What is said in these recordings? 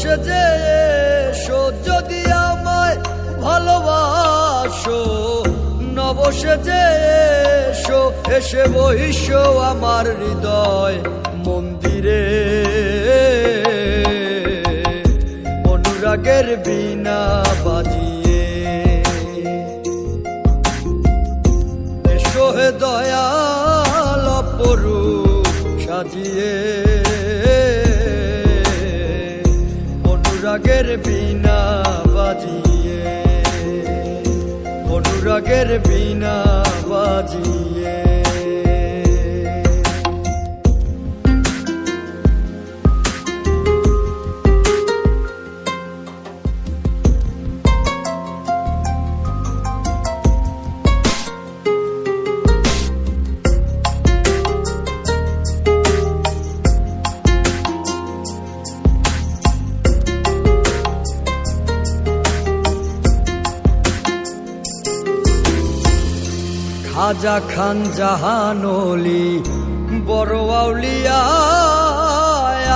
সেজে এসো যদি আমায় ভালোবাসো, নব সেজে এসো, এসে বহিসো আমার হৃদয় মন্দিরে। অনুরাগের বীণা বাজিয়ে এসো হে দয়াল অপরূপ সাজিয়ে। অনুরাগের বীণা বাজিয়ে, অনুরাগের বীণা বাজিয়ে। খাজা খান জাহান ওলি বড় আউলিয়া,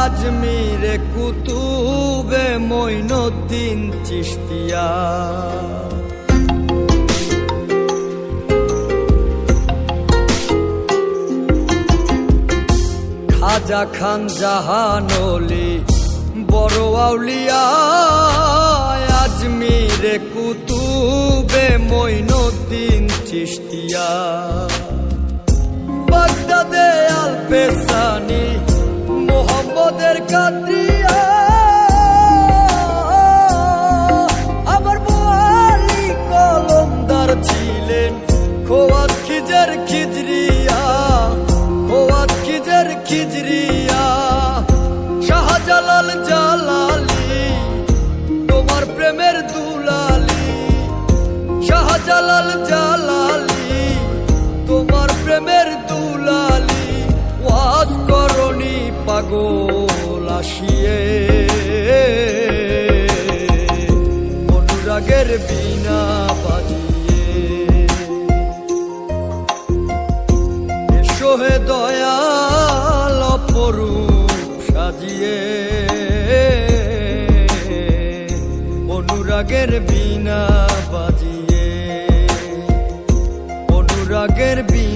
আজমিরে কুতুবে মঈনুদ্দিন চিশতিয়া। খাজা খান জাহান ওলি বড় আউলিয়া, আজমিরে কুতুবে মঈনুদ্দিন চিশতিয়া। বাগদাদে আল পেসানি মোহাম্মদের কাদরিয়া, আবার মুআলি কলমদার ছিলেন খোয়াত খিজর খিজরিয়া, খোয়াত খিজর খিজরিয়া। শাহজালাল জালালি তোমার প্রেমের দুলালি, শাহজালাল জালালি তোমার প্রেমের দুলালি। ওয়াজ করনি পাগল আসিয়ে, অনুরাগের বীণা বাজিয়ে এসো হে দয়াল অপরূপ সাজিয়ে। অনুরাগের বীণা বাজিয়ে, অনুরাগের বীণা